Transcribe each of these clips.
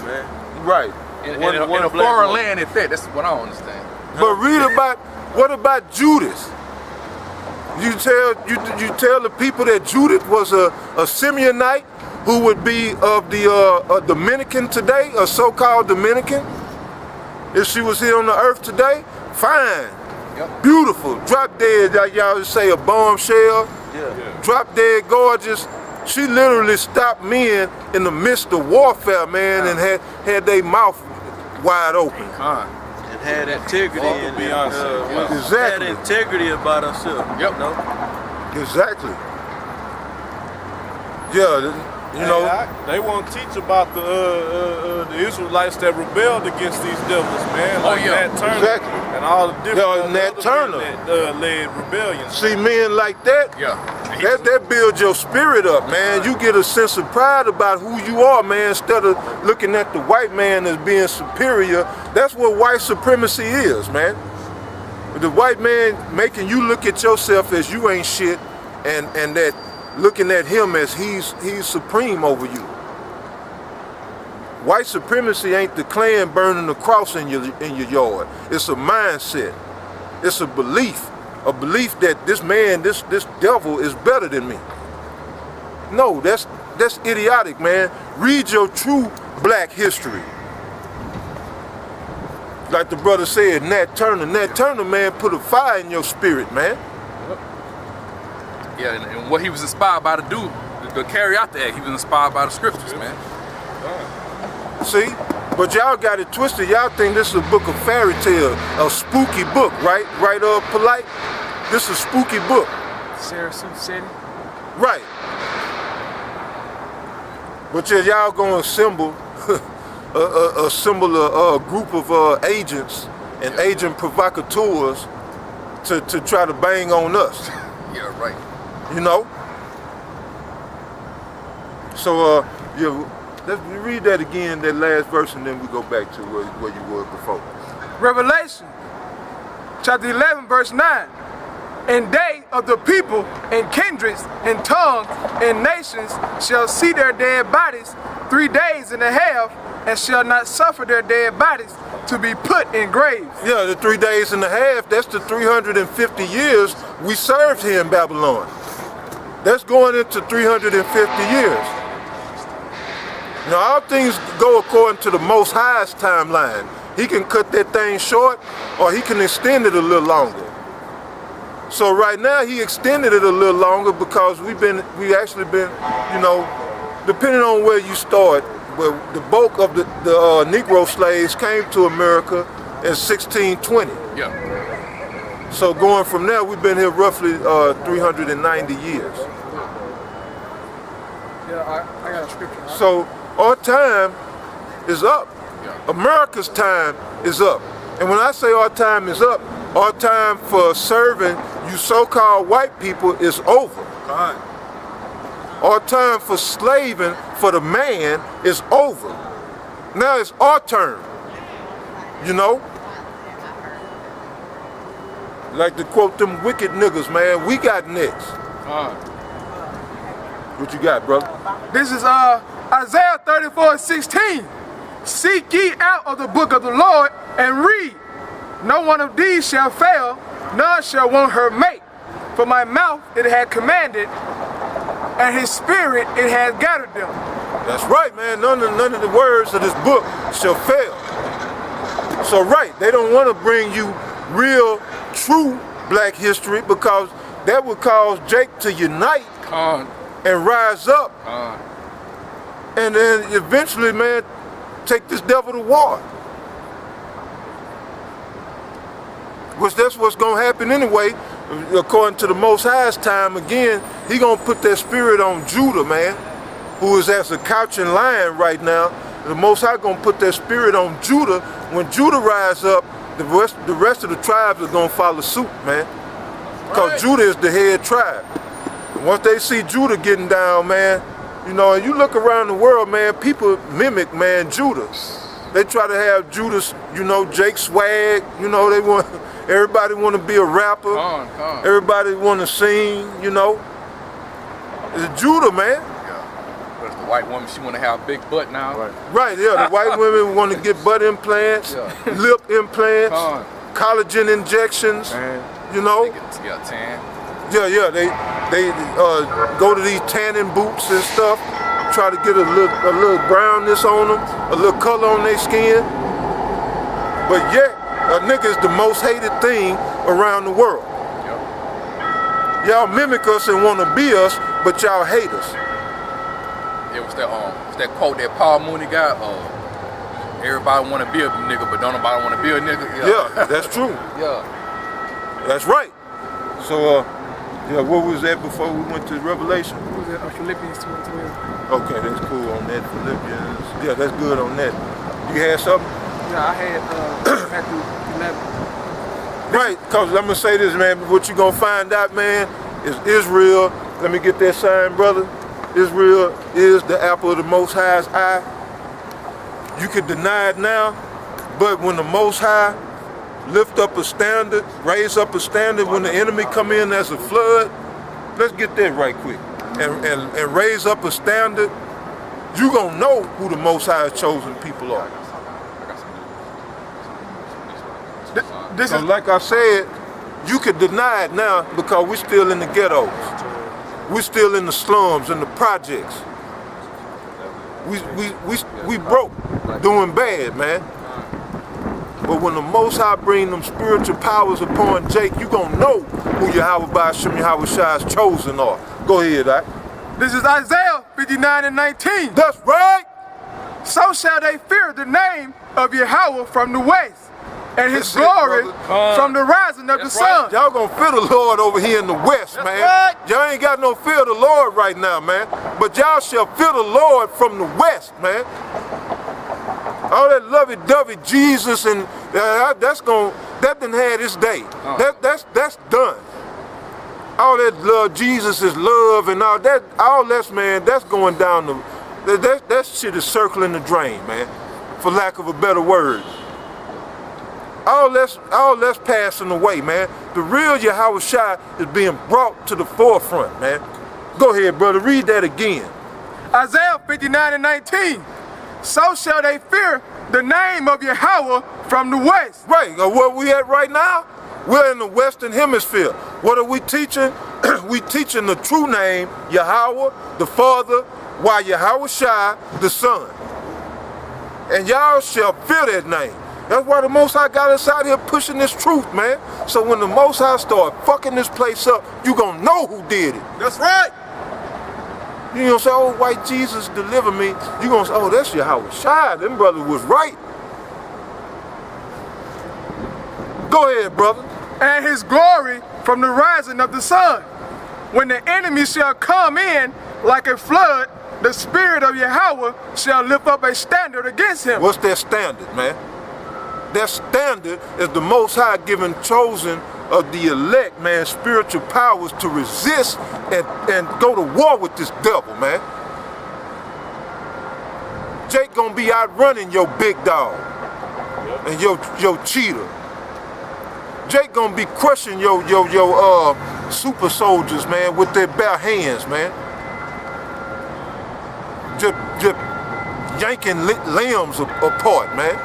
man. Right. In a foreign land at that. That's what I don't understand. But read about, what about Judas? You tell the people that Judas was a Simeonite who would be of the a Dominican today, a so-called Dominican. If she was here on the earth today, fine, beautiful, drop dead, like y'all say, a bombshell, drop dead, gorgeous. She literally stopped men in the midst of warfare, man, and had their mouth wide open. And had integrity and exactly. had integrity about herself. Yep. You know? Exactly. Yeah, you know. They won't teach about the Israelites that rebelled against these devils, man. Like Nat Turner and all the different Nat Turner that led rebellions. See men like that, that builds your spirit up, man. You get a sense of pride about who you are, man, instead of looking at the white man as being superior. That's what white supremacy is, man. The white man making you look at yourself as you ain't shit, and that looking at him as he's supreme over you. White supremacy ain't the Klan burning the cross in your yard. It's a mindset. It's a belief that this man, this devil is better than me. No, that's idiotic, man. Read your true black history. Like the brother said, Nat Turner, man, put a fire in your spirit, man. Yeah, and what he was inspired by to do, to carry out the act, he was inspired by the scriptures, man. See? But y'all got it twisted. Y'all think this is a book of fairy tale, a spooky book, right? Right, Polite? This is a spooky book. Sarasota City? Right. But y'all gonna assemble a group of agents and agent provocateurs to try to bang on us. Yeah, right. You know? So, let's read that again, that last verse, and then we go back to where you were before. Revelation, chapter 11, verse 9. And they of the people and kindreds and tongues and nations shall see their dead bodies 3 days and a half, and shall not suffer their dead bodies to be put in graves. Yeah, the 3 days and a half, that's the 350 years we served here in Babylon. That's going into 350 years. Now, all things go according to the Most High's timeline. He can cut that thing short, or he can extend it a little longer. So right now, he extended it a little longer because we actually been, you know, depending on where you start, well, the bulk of the Negro slaves came to America in 1620. Yeah. So going from there, we've been here roughly 390 years. Yeah, I got a scripture. So our time is up. Yeah. America's time is up. And when I say our time is up, our time for serving you so-called white people is over. God. Our time for slaving for the man is over. Now it's our turn. You know? Like to quote them wicked niggas, man, we got next. What you got, brother? This is Isaiah 34:16. Seek ye out of the book of the Lord and read. No one of these shall fail, none shall want her mate. For my mouth it had commanded, and his spirit it has gathered them. That's right, man. None of the words of this book shall fail. So right, they don't want to bring you real, true black history because that would cause Jake to unite and rise up. And then eventually, man, take this devil to war. Which that's what's gonna happen anyway, according to the Most High's time. Again, he gonna put that spirit on Judah, man, who is as a couching lion right now. The Most High gonna put that spirit on Judah. When Judah rise up, the rest of the tribes are gonna follow suit, man. Because Judah is the head tribe. And once they see Judah getting down, man, you know, and you look around the world, man, people mimic, man, Judah. They try to have Judah's, you know, Jake swag, you know, they want, everybody want to be a rapper. Everybody want to sing, you know. It's Judah, man. white woman, she want to have a big butt now. Right, yeah, the white women want to get butt implants, lip implants, collagen injections, you know. Yeah, tan. Yeah, they go to these tanning booths and stuff, try to get a little brownness on them, a little color on their skin. But yet, a nigga is the most hated thing around the world. Y'all mimic us and want to be us, but y'all hate us. It was that quote that Paul Mooney got. Everybody want to be a nigga, but don't nobody want to be a nigga. Yeah, that's true. Yeah, that's right. So, yeah, what was that before we went to Revelation? What was that? Philippians 2:12. Okay, that's cool on that. Philippians. Yeah, that's good on that. You had something? Yeah, I had Matthew 11. Right, because I'm going to say this, man, what you going to find out, man, is Israel. Let me get that sign, brother. Israel is the apple of the Most High's eye. You can deny it now, but when the Most High lift up a standard, raise up a standard when the enemy come in as a flood, let's get that right quick. And raise up a standard, you going to know who the Most High's chosen people are. This is like I said, you could deny it now because we're still in the ghettos. We're still in the slums and the projects. We broke, doing bad, man. But when the Most High bring them spiritual powers upon Jake, you gonna know who Yahweh Ba'ashem Yahweh Shai's chosen are. Go ahead, This is Isaiah 59:19. That's right. So shall they fear the name of Yahweh from the west, and his glory from the rising of the sun. Y'all gonna fear the Lord over here in the west, man. Y'all ain't got no fear of the Lord right now, man. But y'all shall fear the Lord from the west, man. All that lovey-dovey Jesus and that done had its day. That's done. All that love, Jesus is love and all that's, man, that's going down that shit is circling the drain, man. For lack of a better word. All that's passing away, man. The real Yahweh Shai is being brought to the forefront, man. Go ahead, brother, read that again. Isaiah 59:19. So shall they fear the name of Yahweh from the west. Right, where we at right now? We're in the Western Hemisphere. What are we teaching? We teaching the true name, Yahweh, the Father, while Yahweh Shai, the Son. And y'all shall fear that name. That's why the Most High got us out here pushing this truth, man. So when the Most High start fucking this place up, you gonna know who did it. That's right. You gonna say, oh, white Jesus deliver me. You gonna say, oh, that's Yahweh Shai. Them brothers was right. Go ahead, brother. And his glory from the rising of the sun. When the enemy shall come in like a flood, the spirit of Yahweh shall lift up a standard against him. What's that standard, man? That standard is the Most High giving chosen of the elect, man, spiritual powers to resist and go to war with this devil, man. Jake gonna be outrunning your big dog and your cheetah. Jake gonna be crushing your super soldiers, man, with their bare hands, man. Just yanking limbs apart, man,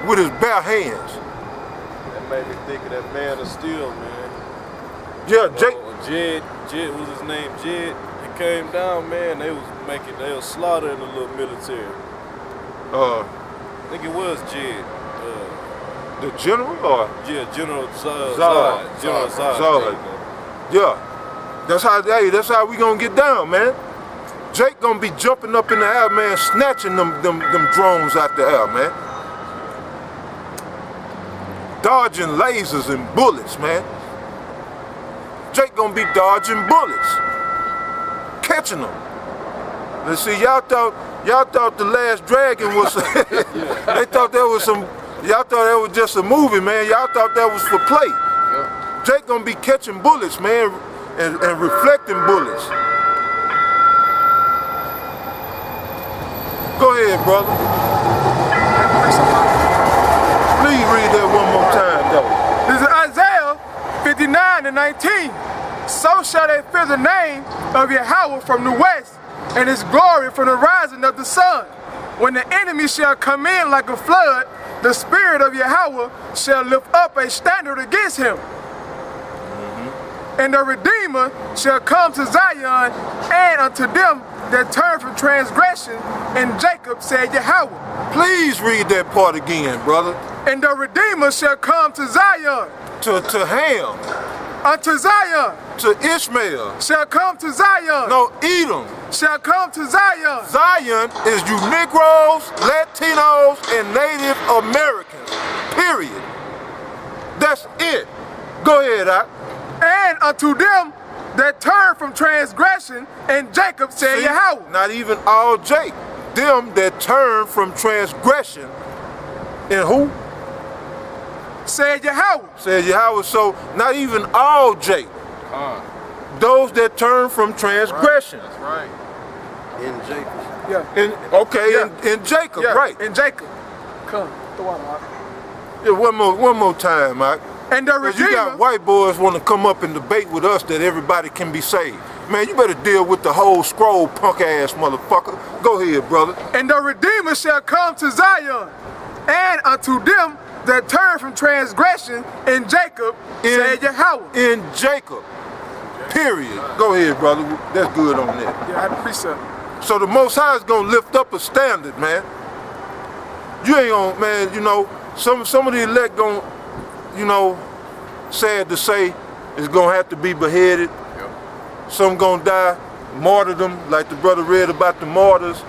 with his bare hands. That made me think of that Man of Steel, man. Yeah, Jake. Jed, what was his name? Jed. He came down, man. They was slaughtering the little military. I think it was Jed. The general, or? Yeah, General Zod. General Zod. Yeah. That's how we gonna get down, man. Jake gonna be jumping up in the air, man, snatching them drones out the air, man. Dodging lasers and bullets, man. Jake gonna be dodging bullets, catching them. Let's see, y'all thought the Last Dragon was. They thought that was some. Y'all thought that was just a movie, man. Y'all thought that was for play. Yep. Jake gonna be catching bullets, man, and reflecting bullets. Go ahead, brother. Please read that one more time, though. This is Isaiah 59:19. So shall they fear the name of Yahweh from the west, and his glory from the rising of the sun. When the enemy shall come in like a flood, the spirit of Yahweh shall lift up a standard against him. And the Redeemer shall come to Zion, and unto them that turn from transgression, and Jacob said Yahweh. Please read that part again, brother. And the Redeemer shall come to Zion. To Ham. Unto Zion. To Ishmael. Shall come to Zion. No, Edom. Shall come to Zion. Zion is you Negroes, Latinos, and Native Americans. Period. That's it. Go ahead, Doc. And unto them that turn from transgression, and Jacob said Yahweh. Not even all Jake. Them that turn from transgression. And who? Said Yahweh. Said Yahweh. So not even all Jake. Those that turn from transgression. That's right. In Jacob. Yeah. In Jacob, Yeah. right. In Jacob. Come, the water out. Yeah, one more time, Mike. And the Because you Redeemer. got white boys want to come up and debate with us that everybody can be saved. Man, you better deal with the whole scroll, punk ass motherfucker. Go ahead, brother. And the Redeemer shall come to Zion, and unto them that turn from transgression, in Jacob said Yahweh. In Jacob. Period. Go ahead, brother. That's good on that. Yeah, I had a precept. So the Most High is gonna lift up a standard, man. You ain't gonna, man. You know, some of the elect gonna, you know, sad to say, is gonna have to be beheaded. Some gonna die martyrdom, like the brother read about the martyrs.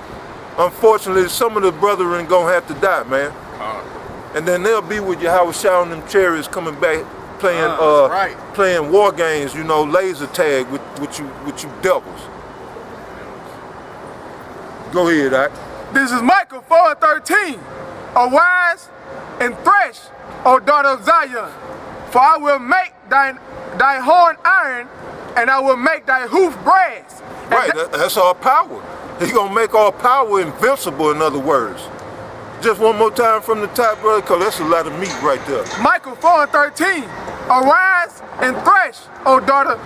Unfortunately, some of the brethren gonna have to die, man. And then they'll be with Yahweh shouting them chariots coming back, playing playing war games, you know, laser tag with you devils. Go ahead, Ike. This is Micah 4:13. Arise and thresh, O daughter of Zion, for I will make thy horn iron, and I will make thy hoof brass. Right, that's our power. He's gonna make our power invincible, in other words. Just one more time from the top, brother, because that's a lot of meat right there. Micah 4:13. Arise and thresh, O daughter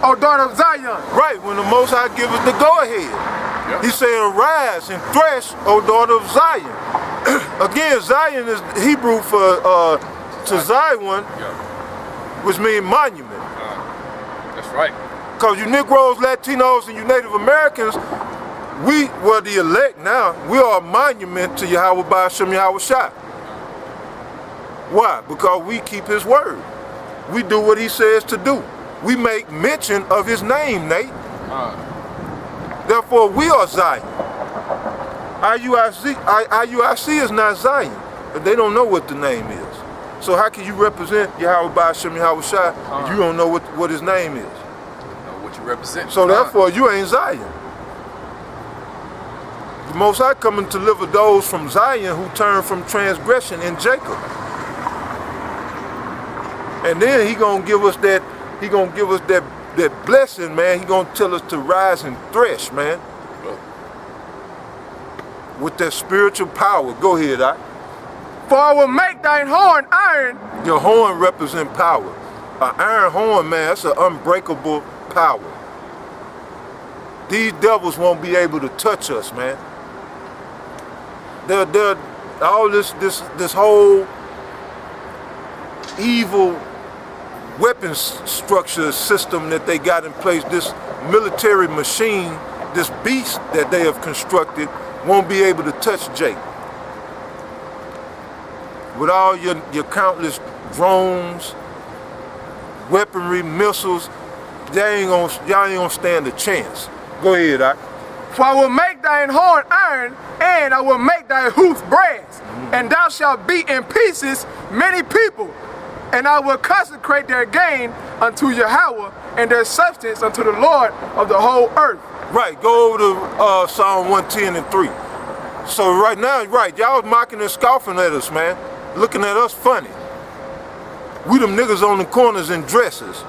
of Zion. Right, when the Most High give us the go-ahead. He said, arise and thresh, O daughter of Zion. Again, Zion is Hebrew for to Zion, which means monument. That's right. Because you Negroes, Latinos, and you Native Americans, we were the elect now. We are a monument to Yahweh Ba'ashem Yahweh Shah. Why? Because we keep his word. We do what he says to do. We make mention of his name, Nate. Therefore, we are Zion. IUIC is not Zion. But they don't know what the name is. So how can you represent Yahweh Ba'ashem Yahweh Shah if you don't know what his name is? You know what you represent. So therefore, you ain't Zion. The Most High coming to deliver those from Zion who turn from transgression in Jacob. And then he gonna give us that, that blessing, man. He gonna tell us to rise and thresh, man. With that spiritual power. Go ahead, Ike. For I will make thine horn iron. Your horn represent power. An iron horn, man, that's an unbreakable power. These devils won't be able to touch us, man. They're all this whole evil weapons structure system that they got in place, this military machine, this beast that they have constructed, won't be able to touch Jake. With all your countless drones, weaponry, missiles, y'all ain't gonna stand a chance. Go ahead, Ike. For I will make thine horn iron, and I will make thy hoof brass, and thou shalt beat in pieces many people, and I will consecrate their gain unto Yahweh, and their substance unto the Lord of the whole earth. Right, go over to Psalm 110 and 3. So right now, right, y'all mocking and scoffing at us, man. Looking at us funny. We them niggas on the corners in dresses.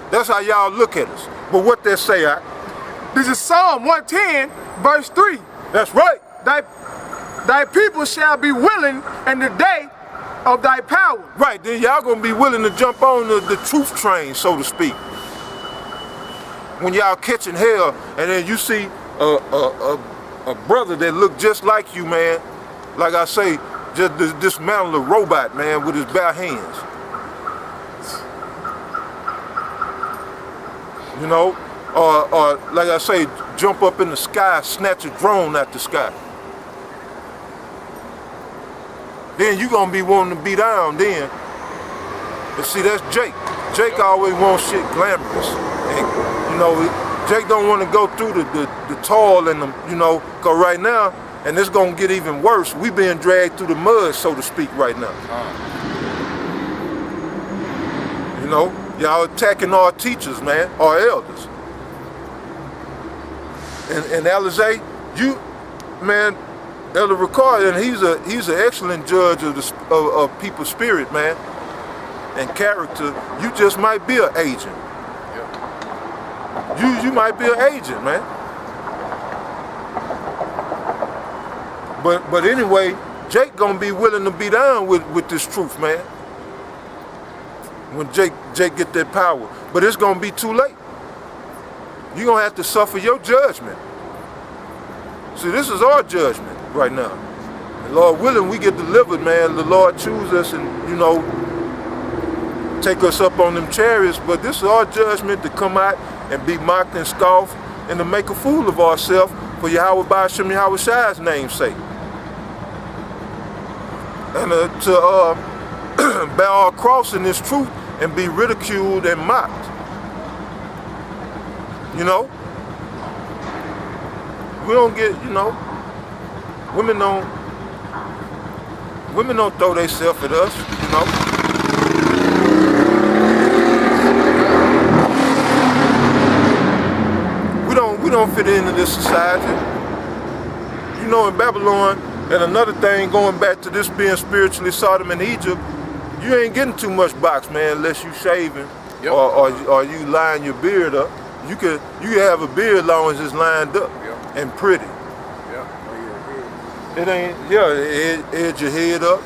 That's how y'all look at us. But what they say, Ike? This is Psalm 110, verse 3. That's right. Thy people shall be willing in the day of thy power. Right, then y'all gonna be willing to jump on the truth train, so to speak. When y'all catching hell, and then you see a brother that looked just like you, man. Like I say, just dismantle a robot, man, with his bare hands. You know, or like I say, jump up in the sky, snatch a drone out the sky. Then you gonna be wanting to be down then. But see, that's Jake. Jake always wants shit glamorous. And, you know, Jake don't want to go through the toil and the, you know, cause right now, and it's gonna get even worse, we being dragged through the mud, so to speak, right now. You know, y'all attacking our teachers, man, our elders. And Alizé, you, man, Elder Ricard, and he's an excellent judge of people's spirit, man, and character. You just might be an agent. Yep. You might be an agent, man. But anyway, Jake gonna be willing to be down with this truth, man. When Jake get that power, but it's gonna be too late. You're gonna have to suffer your judgment. See, this is our judgment right now. And Lord willing, we get delivered, man. The Lord choose us and, you know, take us up on them chariots, but this is our judgment to come out and be mocked and scoffed and to make a fool of ourselves for Yahweh Ba'ashem Yahweh Shai's name's sake. And to bear our cross in this truth and be ridiculed and mocked. You know? We don't get, you know, women don't throw themselves at us, you know? We don't fit into this society. You know, in Babylon, and another thing, going back to this being spiritually Sodom and Egypt, you ain't getting too much box, man, unless you shaving. Yep. or you line your beard up. You can have a beard long as it's lined up. Yep. And pretty. Yeah. It ain't, edge your head up.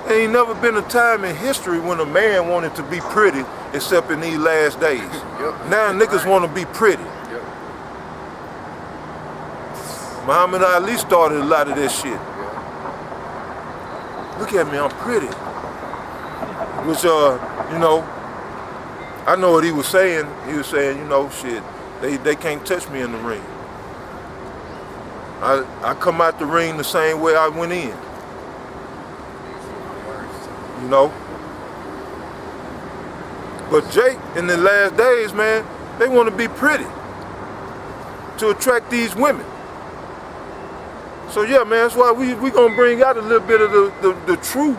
There ain't never been a time in history when a man wanted to be pretty except in these last days. Yep. Now niggas want to be pretty. Yep. Muhammad Ali started a lot of this shit. Yep. Look at me, I'm pretty. Which, you know, I know what he was saying. He was saying, you know, shit, they can't touch me in the ring. I come out the ring the same way I went in. You know? But Jake, in the last days, man, they want to be pretty to attract these women. So yeah, man, that's why we gonna bring out a little bit of the true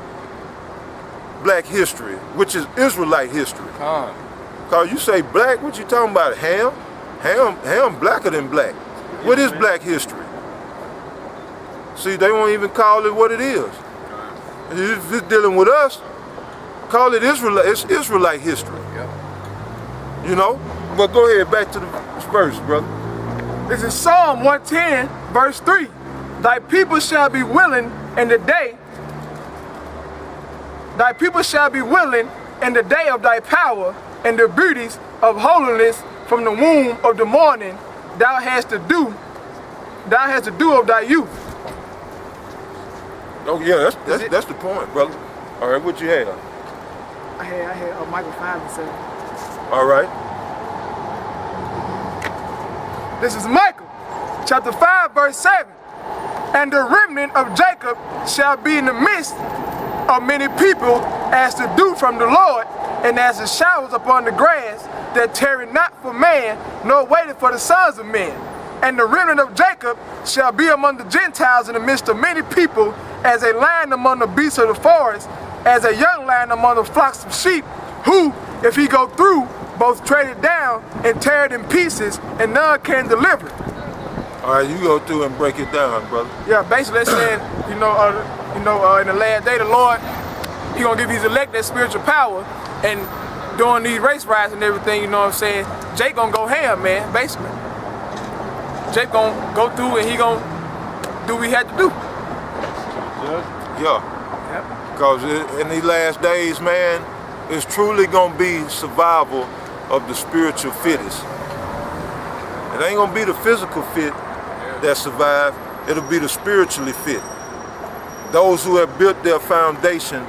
black history, which is Israelite history. Cause you say black, what you talking about? Ham blacker than black. What is black history? See, they won't even call it what it is. If it's dealing with us, call it Israelite. It's Israelite history. Yep. You know? But go ahead, back to the verse, brother. This is Psalm 110, verse 3. Thy people shall be willing in the day. Thy people shall be willing in the day of thy power, and the beauties of holiness from the womb of the morning. Thou hast to do of thy youth. Oh yeah, that's the point, brother. All right, what you have? I had Michael 5 and 7. All right. This is Michael, chapter 5, verse 7. And the remnant of Jacob shall be in the midst of many people, as the dew from the Lord, and as the showers upon the grass, that tarry not for man, nor waiteth for the sons of men. And the remnant of Jacob shall be among the Gentiles in the midst of many people, as a lion among the beasts of the forest, as a young lion among the flocks of sheep, who, if he go through, both tread it down and tear it in pieces, and none can deliver it. All right, you go through and break it down, brother. Yeah, basically it's saying, in the last day, the Lord, He gonna give His elect that spiritual power, and during these race riots and everything, you know what I'm saying, Jake gonna go ham, man, basically. Jake gonna go through and he gonna do what he had to do. Yeah. Because in these last days, man, it's truly gonna be survival of the spiritual fittest. It ain't gonna be the physical fit. that survive. It'll be the spiritually fit. Those who have built their foundation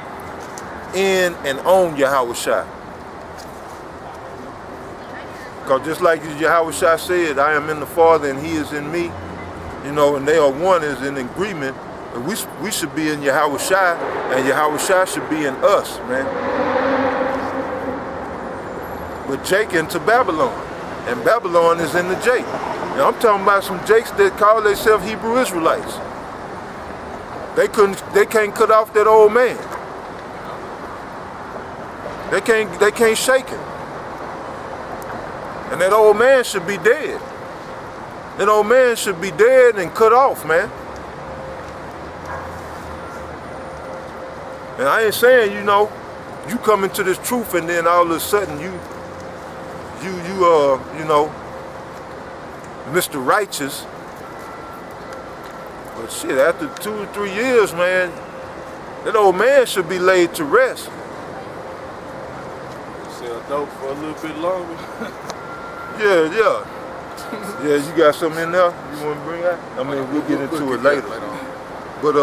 in and on Yahushua. Because just like Yahushua said, I am in the Father and he is in me, you know, and they are one, is in agreement. We should be in Yahushua and Yahushua should be in us, man. But Jake into Babylon, and Babylon is in the Jake. Now I'm talking about some Jakes that call themselves Hebrew Israelites. They can't cut off that old man. They can't shake him. And that old man should be dead. That old man should be dead and cut off, man. And I ain't saying, you know, you come into this truth and then all of a sudden you know, Mr. Righteous. But shit, after 2 or 3 years, man, that old man should be laid to rest. Sell dope for a little bit longer. Yeah. Yeah, you got something in there you want to bring out? I mean, we'll get into it later. But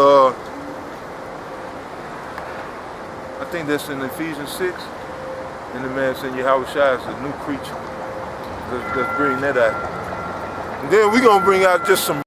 I think that's in Ephesians 6. And the man saying Yahushua is a new creature. Let's bring that out. And then we're going to bring out just some